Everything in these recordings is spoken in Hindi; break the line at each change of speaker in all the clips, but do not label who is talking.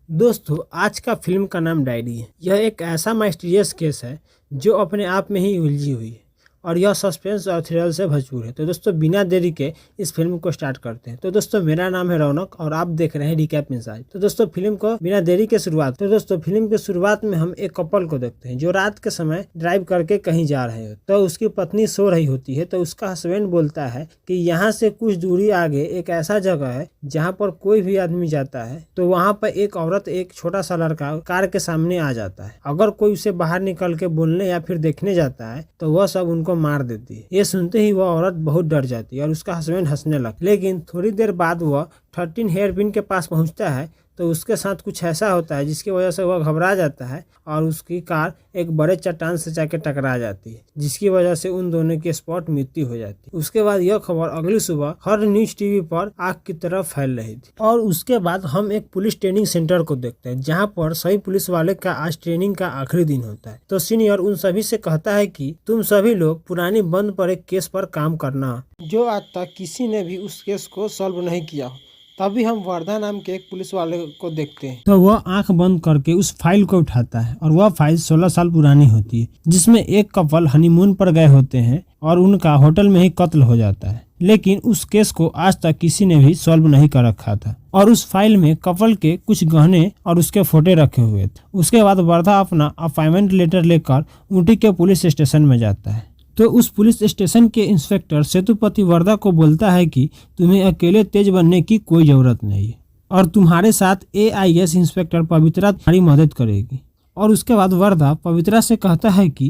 दोस्तों, आज का फिल्म का नाम डायरी है। यह एक ऐसा माइस्टीरियस केस है जो अपने आप में ही उलझी हुई है और यह सस्पेंस और थ्रिल से भरपूर है। तो दोस्तों, बिना देरी के इस फिल्म को स्टार्ट करते हैं। तो दोस्तों, मेरा नाम है रौनक और आप देख रहे हैं रिकैप इंसाइड। तो दोस्तों, फिल्म को बिना देरी के शुरुआत। तो दोस्तों, फिल्म की शुरुआत में हम एक कपल को देखते हैं जो रात के समय ड्राइव करके कहीं जा रहे हो। तो उसकी पत्नी सो रही होती है। तो उसका हस्बैंड बोलता है कि यहाँ से कुछ दूरी आगे एक ऐसा जगह है जहाँ पर कोई भी आदमी जाता है तो वहाँ पर एक औरत एक छोटा सा लड़का कार के सामने आ जाता है। अगर कोई उसे बाहर निकल के बोलने या फिर देखने जाता है तो वह सब उनको मार देती है। ये सुनते ही वह औरत बहुत डर जाती है और उसका हस्बैंड हंसने लगता है। लेकिन थोड़ी देर बाद वह 13 हेयर पिन के पास पहुंचता है तो उसके साथ कुछ ऐसा होता है जिसकी वजह से वह घबरा जाता है और उसकी कार एक बड़े चट्टान से जाके टकरा जाती है, जिसकी वजह से उन दोनों की स्पॉट मृत्यु हो जाती है। उसके बाद यह खबर अगली सुबह हर न्यूज टीवी पर आग की तरह फैल रही थी। और उसके बाद हम एक पुलिस ट्रेनिंग सेंटर को देखते हैं जहाँ पर सभी पुलिस वाले का आज ट्रेनिंग का आखिरी दिन होता है। तो सीनियर उन सभी से कहता है कि तुम सभी लोग पुरानी बंद पड़े केस पर काम करना, जो आज तक किसी ने भी उस केस को सॉल्व नहीं किया। तभी हम वर्धा नाम के एक पुलिस वाले को देखते हैं। तो वह आंख बंद करके उस फाइल को उठाता है और वह फाइल 16 साल पुरानी होती है, जिसमें एक कपल हनीमून पर गए होते हैं और उनका होटल में ही कत्ल हो जाता है। लेकिन उस केस को आज तक किसी ने भी सॉल्व नहीं कर रखा था और उस फाइल में कपल के कुछ गहने और उसके फोटो रखे हुए थे। उसके बाद वर्धा अपना अपॉइंटमेंट लेटर लेकर ऊटी के पुलिस स्टेशन में जाता है। तो उस पुलिस स्टेशन के इंस्पेक्टर सेतुपति वर्धा को बोलता है कि तुम्हें अकेले तेज बनने की कोई जरूरत नहीं है और तुम्हारे साथ AIS इंस्पेक्टर पवित्रा तुम्हारी मदद करेगी। और उसके बाद वर्धा पवित्रा से कहता है कि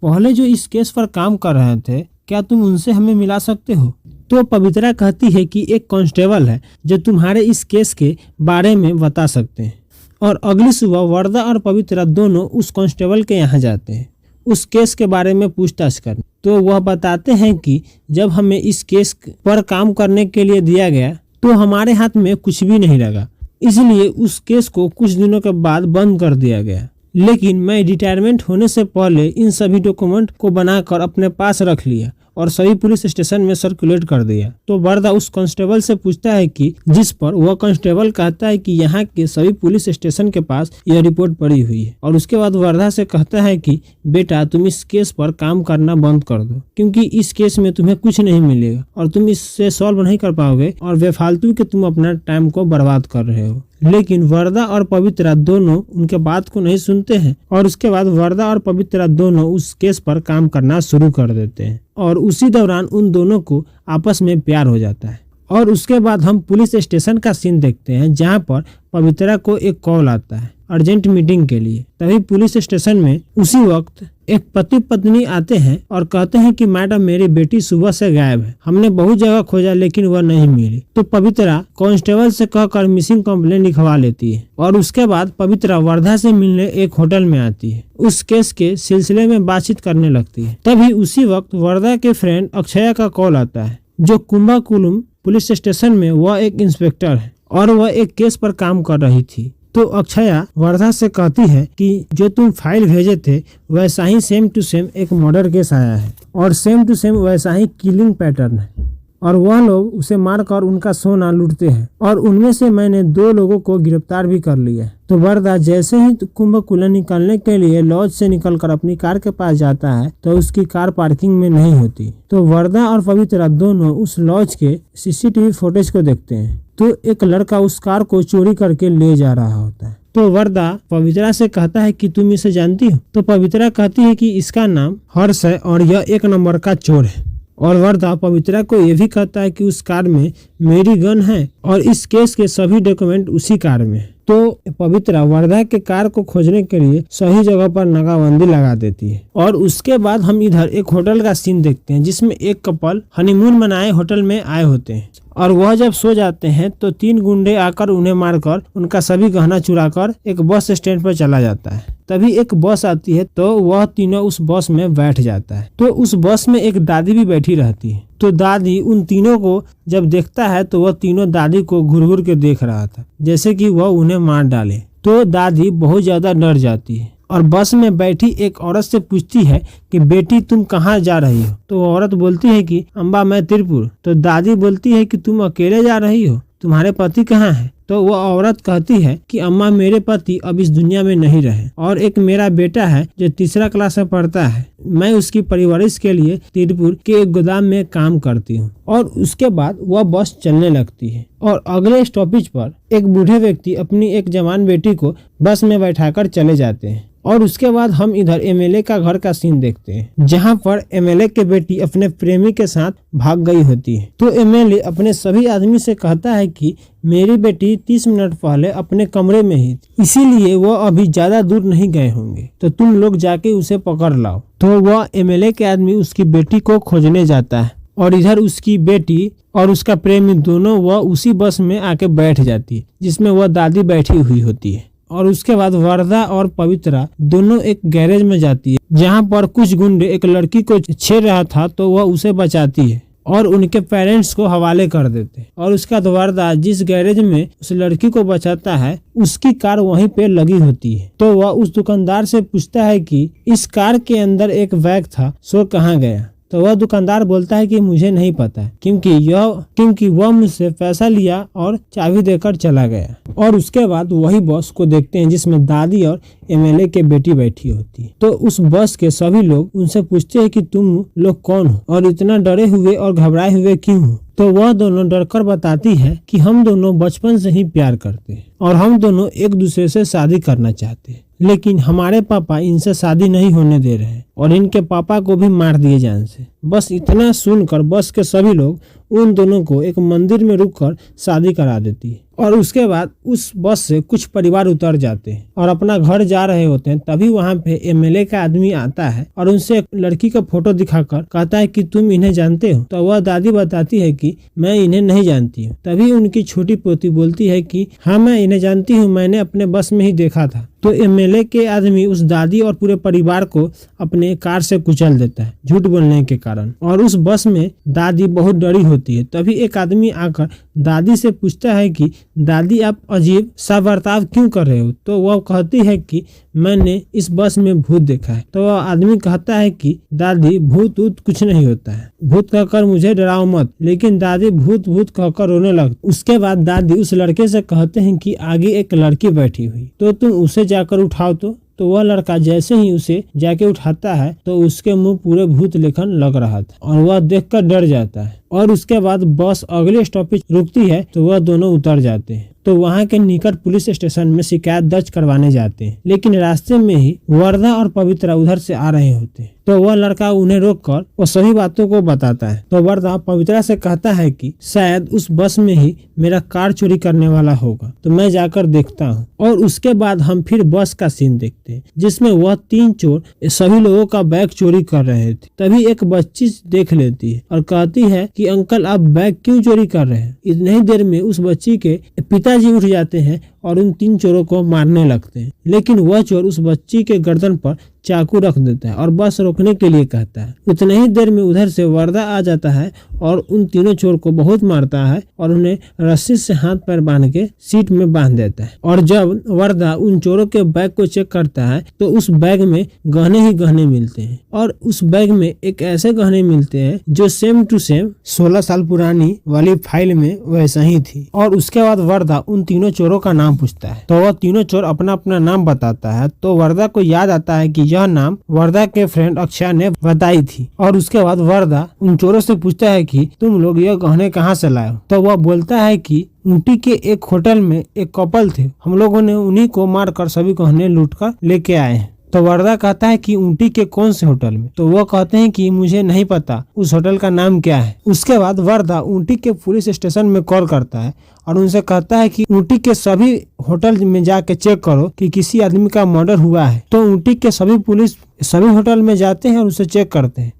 पहले जो इस केस पर काम कर रहे थे, क्या तुम उनसे हमें मिला सकते हो? तो पवित्रा कहती है कि एक कांस्टेबल है जो तुम्हारे इस केस के बारे में बता सकते हैं। और अगली सुबह वर्धा और पवित्रा दोनों उस कांस्टेबल के यहाँ जाते हैं उस केस के बारे में पूछताछ करने। तो वह बताते हैं कि जब हमें इस केस पर काम करने के लिए दिया गया तो हमारे हाथ में कुछ भी नहीं लगा, इसलिए उस केस को कुछ दिनों के बाद बंद कर दिया गया। लेकिन मैं रिटायरमेंट होने से पहले इन सभी डॉक्यूमेंट को बनाकर अपने पास रख लिया और सभी पुलिस स्टेशन में सर्कुलेट कर दिया। तो वर्धा उस कांस्टेबल से पूछता है कि जिस पर वह कांस्टेबल कहता है कि यहाँ के सभी पुलिस स्टेशन के पास यह रिपोर्ट पड़ी हुई है। और उसके बाद वर्धा से कहता है कि बेटा, तुम इस केस पर काम करना बंद कर दो, क्योंकि इस केस में तुम्हें कुछ नहीं मिलेगा और तुम इससे सॉल्व नहीं कर पाओगे और बेफालतू के तुम अपना टाइम को बर्बाद कर रहे हो। लेकिन वर्धा और पवित्रा दोनों उनके बात को नहीं सुनते हैं और उसके बाद वर्धा और पवित्रा दोनों उस केस पर काम करना शुरू कर देते हैं और उसी दौरान उन दोनों को आपस में प्यार हो जाता है। और उसके बाद हम पुलिस स्टेशन का सीन देखते हैं जहां पर पवित्रा को एक कॉल आता है अर्जेंट मीटिंग के लिए। तभी पुलिस स्टेशन में उसी वक्त एक पति पत्नी आते हैं और कहते हैं कि मैडम, मेरी बेटी सुबह से गायब है, हमने बहुत जगह खोजा लेकिन वह नहीं मिली। तो पवित्रा कांस्टेबल से कहकर मिसिंग कंप्लेंट लिखवा लेती है और उसके बाद पवित्रा वर्धा से मिलने एक होटल में आती है। उस केस के सिलसिले में बातचीत करने लगती है। तभी उसी वक्त वर्धा के फ्रेंड अक्षया का कॉल आता है, जो कुंभाकुलम पुलिस स्टेशन में वह एक इंस्पेक्टर है और वह एक केस पर काम कर रही थी। तो अक्षया वर्धा से कहती है कि जो तुम फाइल भेजे थे वैसा ही सेम टू सेम एक मर्डर केस आया है और सेम टू सेम वैसा ही किलिंग पैटर्न है और वह लोग उसे मारकर उनका सोना लूटते हैं और उनमें से मैंने 2 लोगों को गिरफ्तार भी कर लिया है। तो वर्धा जैसे ही कुंभकुलन निकलने के लिए लॉज से निकलकर अपनी कार के पास जाता है तो उसकी कार पार्किंग में नहीं होती। तो वर्धा और पवित्रा दोनों उस लॉज के CCTV फुटेज को देखते हैं तो एक लड़का उस कार को चोरी करके ले जा रहा होता है। तो वर्धा पवित्रा से कहता है कि तुम इसे जानती हो? तो पवित्रा कहती है कि इसका नाम हर्ष है और यह 1 नंबर का चोर है। और वर्धा पवित्रा को यह भी कहता है कि उस कार में मेरी गन है और इस केस के सभी डॉक्यूमेंट उसी कार में है। तो पवित्रा वर्धा के कार को खोजने के लिए सही जगह पर नाकाबंदी लगा देती है। और उसके बाद हम इधर एक होटल का सीन देखते हैं जिसमें एक कपल हनीमून मनाए होटल में आए होते हैं और वह जब सो जाते हैं तो 3 गुंडे आकर उन्हें मारकर उनका सभी गहना चुराकर एक बस स्टैंड पर चला जाता है। तभी एक बस आती है तो वह तीनों उस बस में बैठ जाता है। तो उस बस में एक दादी भी बैठी रहती है। तो दादी उन तीनों को जब देखता है तो वह तीनों दादी को घूर घूर के देख रहा था जैसे कि वह उन्हें मार डाले। तो दादी बहुत ज्यादा डर जाती है और बस में बैठी एक औरत से पूछती है कि बेटी तुम कहाँ जा रही हो? तो वो औरत बोलती है कि अम्बा मैं तिरपुर। तो दादी बोलती है कि तुम अकेले जा रही हो? तुम्हारे पति कहाँ हैं? तो वो औरत कहती है कि अम्मा मेरे पति अब इस दुनिया में नहीं रहे और एक मेरा बेटा है जो तीसरा क्लास में पढ़ता है। मैं उसकी परवरिश के लिए तीरपुर के एक गोदाम में काम करती हूँ। और उसके बाद वह बस चलने लगती है और अगले स्टॉपेज पर एक बूढ़े व्यक्ति अपनी एक जवान बेटी को बस में बैठाकर चले जाते हैं। और उसके बाद हम इधर एमएलए का घर का सीन देखते हैं, जहां पर एमएलए की बेटी अपने प्रेमी के साथ भाग गई होती है। तो एमएलए अपने सभी आदमी से कहता है कि मेरी बेटी 30 मिनट पहले अपने कमरे में ही थी, इसीलिए वो अभी ज्यादा दूर नहीं गए होंगे, तो तुम लोग जाके उसे पकड़ लाओ। तो वह एमएलए के आदमी उसकी बेटी को खोजने जाता है और इधर उसकी बेटी और उसका प्रेमी दोनों वह उसी बस में आके बैठ जाती है जिसमें वह दादी बैठी हुई होती है। और उसके बाद वरदा और पवित्रा दोनों एक गैरेज में जाती है, जहां पर कुछ गुंडे एक लड़की को छेड़ रहा था, तो वह उसे बचाती है और उनके पेरेंट्स को हवाले कर देते हैं। और उसका वरदा जिस गैरेज में उस लड़की को बचाता है उसकी कार वहीं पे लगी होती है। तो वह उस दुकानदार से पूछता है कि इस कार के अंदर एक बैग था, सो कहाँ गया? तो वह दुकानदार बोलता है कि मुझे नहीं पता है, क्योंकि वह मुझसे पैसा लिया और चाबी देकर चला गया। और उसके बाद वही बस को देखते हैं जिसमें दादी और एमएलए के बेटी बैठी होती है। तो उस बस के सभी लोग उनसे पूछते हैं कि तुम लोग कौन हो और इतना डरे हुए और घबराए हुए क्यों हो? तो वह दोनों डरकर बताती है कि हम दोनों बचपन से ही प्यार करते हैं और हम दोनों एक दूसरे से शादी करना चाहते हैं, लेकिन हमारे पापा इनसे शादी नहीं होने दे रहे हैं और इनके पापा को भी मार दिए जान से। बस इतना सुनकर बस के सभी लोग उन दोनों को एक मंदिर में रुककर शादी करा देती है। और उसके बाद उस बस से कुछ परिवार उतर जाते हैं और अपना घर जा रहे होते हैं। तभी वहां पे एमएलए का आदमी आता है और उनसे एक लड़की का फोटो दिखाकर कहता है कि तुम इन्हें जानते हो? तो वह दादी बताती है कि मैं इन्हें नहीं जानती हूँ। तभी उनकी छोटी पोती बोलती है कि हाँ मैं इन्हें जानती हूँ, मैंने अपने बस में ही देखा था। तो एमएलए के आदमी उस दादी और पूरे परिवार को अपने कार से कुचल देता है झूठ बोलने के कारण। और उस बस में दादी बहुत डरी होती है। तभी एक आदमी आकर दादी से पूछता है कि दादी आप अजीब सा बर्ताव क्यों कर रहे हो? तो वह कहती है कि मैंने इस बस में भूत देखा है। तो वह आदमी कहता है कि दादी भूत कुछ नहीं होता है, भूत कहकर मुझे डराओ मत। लेकिन दादी भूत कहकर रोने लगती। उसके बाद दादी उस लड़के से कहते हैं कि आगे एक लड़की बैठी हुई, तो तुम उसे जाकर उठाओ। तो वह लड़का जैसे ही उसे जाके उठाता है तो उसके मुंह पूरे भूत लेखन लग रहा था और वह देखकर डर जाता है। और उसके बाद बस अगले स्टॉपेज रुकती है तो वह दोनों उतर जाते हैं। तो वहां के निकट पुलिस स्टेशन में शिकायत दर्ज करवाने जाते हैं, लेकिन रास्ते में ही वरदा और पवित्रा उधर से आ रहे होते हैं। तो वह लड़का उन्हें रोककर वो सभी बातों को बताता है। तो वरदा पवित्रा से कहता है कि शायद उस बस में ही मेरा कार चोरी करने वाला होगा, तो मैं जाकर देखता हूँ। और उसके बाद हम फिर बस का सीन देखते हैं जिसमें वह 3 चोर सभी लोगों का बैग चोरी कर रहे थे। तभी एक बच्ची देख लेती है और कहती है कि अंकल आप बैग क्यों चोरी कर रहे हैं? इतनी ही देर में उस बच्ची के पिताजी उठ जाते हैं और उन 3 चोरों को मारने लगते हैं, लेकिन वह चोर उस बच्ची के गर्दन पर चाकू रख देता है और बस रोकने के लिए कहता है। उतने ही देर में उधर से वरदा आ जाता है और उन तीनों चोर को बहुत मारता है और उन्हें रस्सी से हाथ पैर बांध के सीट में बांध देता है। और जब वरदा उन चोरों के बैग को चेक करता है तो उस बैग में गहने ही गहने मिलते हैं और उस बैग में एक ऐसे गहने मिलते हैं जो सेम टू सेम 16 साल पुरानी वाली फाइल में वैसा ही थी। और उसके बाद वरदा उन तीनों चोरों का नाम पूछता है तो वह तीनों चोर अपना अपना नाम बताता है। तो वरदा को याद आता है कि यह नाम वरदा के फ्रेंड अक्षय ने बताई थी। और उसके बाद वरदा उन चोरों से पूछता है कि तुम लोग यह गहने कहाँ से लाए हो? तो वह बोलता है कि ऊटी के एक होटल में एक कपल थे, हम लोगों ने उन्हीं को मारकर सभी गहने लूटकर लेके आए हैं। तो वरदा कहता है कि ऊटी के कौन से होटल में? तो वो कहते हैं कि मुझे नहीं पता उस होटल का नाम क्या है। उसके बाद वरदा ऊटी के पुलिस स्टेशन में कॉल करता है और उनसे कहता है कि ऊटी के सभी होटल में जाके चेक करो कि किसी आदमी का मर्डर हुआ है। तो ऊटी के सभी होटल में जाते हैं और उसे चेक करते हैं।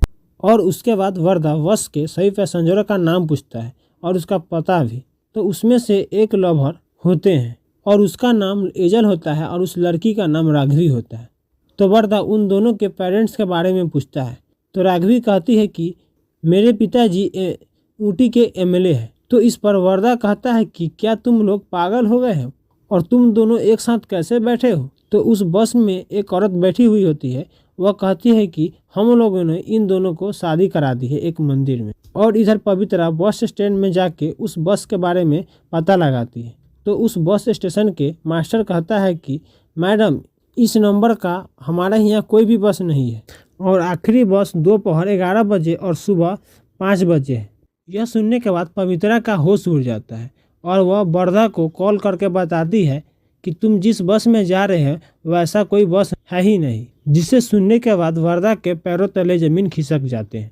और उसके बाद वरदा बस के सभी पैसेंजरों का नाम पूछता है और उसका पता भी। तो उसमें से एक लवर होते हैं और उसका नाम एजल होता है और उस लड़की का नाम राघवी होता है। तो वरदा उन दोनों के पेरेंट्स के बारे में पूछता है। तो राघवी कहती है कि मेरे पिताजी ऊटी के एमएलए है। तो इस पर वरदा कहता है कि क्या तुम लोग पागल हो गए हो और तुम दोनों एक साथ कैसे बैठे हो? तो उस बस में एक औरत बैठी हुई होती है वह कहती है कि हम लोगों ने इन दोनों को शादी करा दी है एक मंदिर में। और इधर पवित्रा बस स्टैंड में जाके उस बस के बारे में पता लगाती है। तो उस बस स्टेशन के मास्टर कहता है कि मैडम, इस नंबर का हमारे यहाँ कोई भी बस नहीं है और आखिरी बस दोपहर 11 बजे और सुबह 5 बजे है। यह सुनने के बाद पवित्रा का होश उड़ जाता है और वह वर्धा को कॉल करके बताती है कि तुम जिस बस में जा रहे हैं वैसा कोई बस है ही नहीं। जिसे सुनने के बाद वर्धा के पैरों तले जमीन खिसक जाते हैं।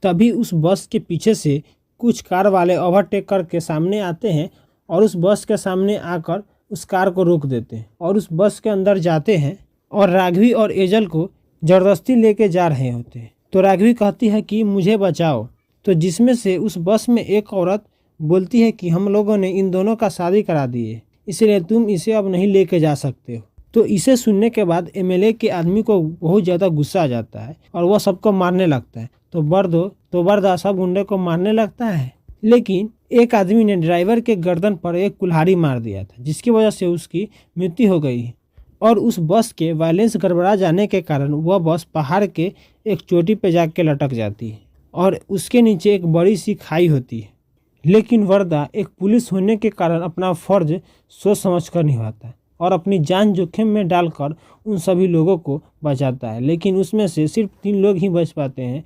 तभी उस बस के पीछे से कुछ कार वाले ओवरटेक करके सामने आते हैं और उस बस के सामने आकर उस कार को रोक देते हैं और उस बस के अंदर जाते हैं और राघवी और एजल को ज़बरदस्ती लेके जा रहे होते हैं। तो राघवी कहती है कि मुझे बचाओ। तो जिसमें से उस बस में एक औरत बोलती है कि हम लोगों ने इन दोनों का शादी करा दी है, इसलिए तुम इसे अब नहीं लेके जा सकते हो। तो इसे सुनने के बाद एमएलए के आदमी को बहुत ज़्यादा गुस्सा आ जाता है और वह सबको मारने लगता है। तो वर्धा सब गुंडे को मारने लगता है, लेकिन एक आदमी ने ड्राइवर के गर्दन पर एक कुल्हाड़ी मार दिया था, जिसकी वजह से उसकी मृत्यु हो गई। और उस बस के बैलेंस गड़बड़ा जाने के कारण वह बस पहाड़ के एक चोटी पे जाके लटक जाती है और उसके नीचे एक बड़ी सी खाई होती है। लेकिन वर्धा एक पुलिस होने के कारण अपना फर्ज सोच समझ कर निभाता है और अपनी जान जोखिम में डालकर उन सभी लोगों को बचाता है। लेकिन उसमें से सिर्फ 3 लोग ही बच पाते हैं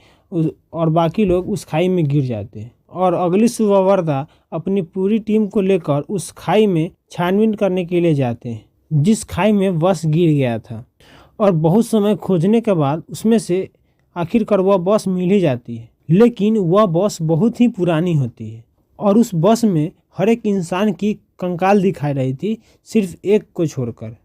और बाकी लोग उस खाई में गिर जाते हैं। और अगली सुबह वर्धा अपनी पूरी टीम को लेकर उस खाई में छानबीन करने के लिए जाते हैं, जिस खाई में बस गिर गया था। और बहुत समय खोजने के बाद उसमें से आखिरकार वह बस मिल ही जाती है। लेकिन वह बस बहुत ही पुरानी होती है और उस बस में हर एक इंसान की कंकाल दिखाई रही थी, सिर्फ एक को छोड़कर।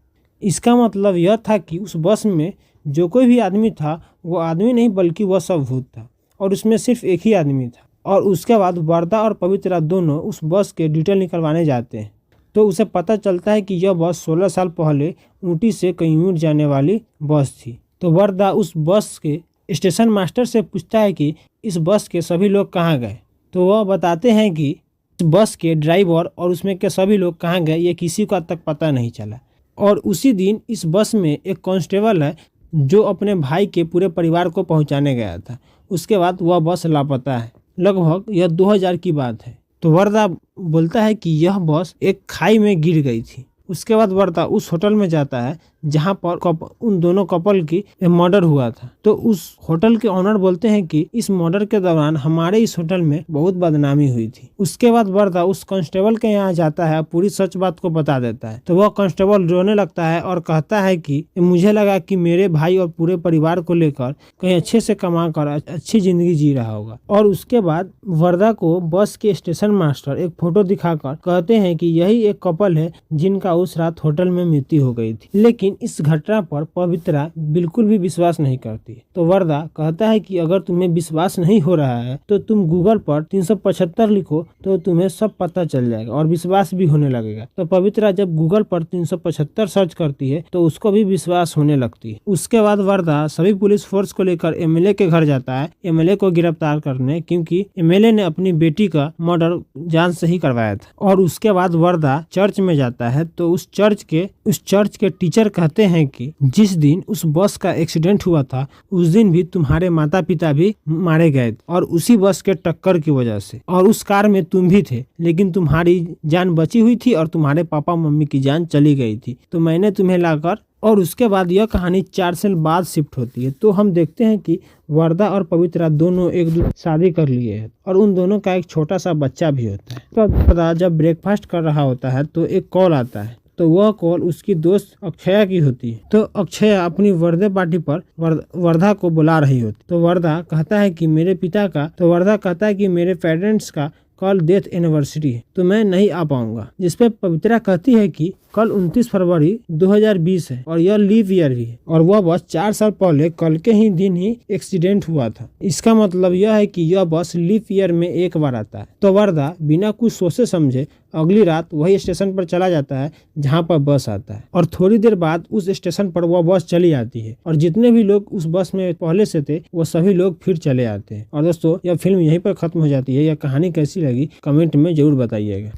इसका मतलब यह था कि उस बस में जो कोई भी आदमी था वो आदमी नहीं बल्कि वह सब भूत था और उसमें सिर्फ एक ही आदमी था। और उसके बाद वर्धा और पवित्रा दोनों उस बस के डिटेल निकलवाने जाते हैं। तो उसे पता चलता है कि यह बस 16 साल पहले ऊटी से कैमूर जाने वाली बस थी। तो वर्धा उस बस के स्टेशन मास्टर से पूछता है कि इस बस के सभी लोग कहाँ गए। तो वह बताते हैं कि इस बस के ड्राइवर और उसमें के सभी लोग कहाँ गए ये किसी को आज तक पता नहीं चला। और उसी दिन इस बस में एक कांस्टेबल है जो अपने भाई के पूरे परिवार को पहुंचाने गया था। उसके बाद वह बस लापता है। लगभग यह 2000 की बात है। तो वर्धा बोलता है कि यह बस एक खाई में गिर गई थी। उसके बाद वर्धा उस होटल में जाता है जहां पर उन दोनों कपल की मर्डर हुआ था। तो उस होटल के ऑनर बोलते हैं कि इस मर्डर के दौरान हमारे इस होटल में बहुत बदनामी हुई थी। उसके बाद वर्धा उस कांस्टेबल के यहाँ जाता है, पूरी सच बात को बता देता है। तो वह कांस्टेबल रोने लगता है और कहता है कि मुझे लगा कि मेरे भाई और पूरे परिवार को लेकर कहीं अच्छे से कमा कर अच्छी जिंदगी जी रहा होगा। और उसके बाद वर्धा को बस के स्टेशन मास्टर एक फोटो दिखाकर कहते हैं कि यही एक कपल है जिनका उस रात होटल में मृत्यु हो गई थी। लेकिन इस घटना पर पवित्रा बिल्कुल भी विश्वास नहीं करती। तो वर्धा कहता है कि अगर तुम्हें विश्वास नहीं हो रहा है तो तुम गूगल पर 375 लिखो तो तुम्हें सब पता चल जाएगा और विश्वास भी होने लगेगा। तो पवित्रा जब गूगल पर 375 सर्च करती है तो उसको भी विश्वास होने लगती है। उसके बाद वर्धा सभी पुलिस फोर्स को लेकर एमएलए के घर जाता है एमएलए को गिरफ्तार करने, क्योंकि एमएलए ने अपनी बेटी का मर्डर जान से ही करवाया था। और उसके बाद वर्धा चर्च में जाता है। तो उस चर्च के टीचर कहते हैं कि जिस दिन उस बस का एक्सीडेंट हुआ था उस दिन भी तुम्हारे माता पिता भी मारे गए और उसी बस के टक्कर की वजह से, और उस कार में तुम भी थे, लेकिन तुम्हारी जान बची हुई थी और तुम्हारे पापा मम्मी की जान चली गई थी। तो मैंने तुम्हें लाकर, और उसके बाद यह कहानी 4 साल बाद शिफ्ट होती है। तो हम देखते हैं कि वर्धा और पवित्रा दोनों एक दूसरे शादी कर लिए हैं और उन दोनों का एक छोटा सा बच्चा भी होता है। तो वर्धा जब ब्रेकफास्ट कर रहा होता है तो एक कॉल आता है। तो वह कॉल उसकी दोस्त अक्षया की होती है। तो अक्षया अपनी बर्थडे पार्टी पर वर्धा को बुला रही होती। तो वर्धा कहता है कि मेरे पेरेंट्स का कल डेथ एनिवर्सरी है तो मैं नहीं आ पाऊंगा। जिसपे पवित्रा कहती है कि कल 29 फरवरी 2020 है और यह लीव ईयर भी है और वह बस 4 साल पहले कल के ही दिन ही एक्सीडेंट हुआ था। इसका मतलब यह है कि यह बस लीव ईयर में एक बार आता है। तो वर्धा बिना कुछ सोचे समझे अगली रात वही स्टेशन पर चला जाता है जहां पर बस आता है और थोड़ी देर बाद उस स्टेशन पर वह बस चली आती है और जितने भी लोग उस बस में पहले से थे वो सभी लोग फिर चले आते हैं। और दोस्तों, यह फिल्म यहीं पर खत्म हो जाती है। यह कहानी कैसी लगी कमेंट में जरूर बताइएगा।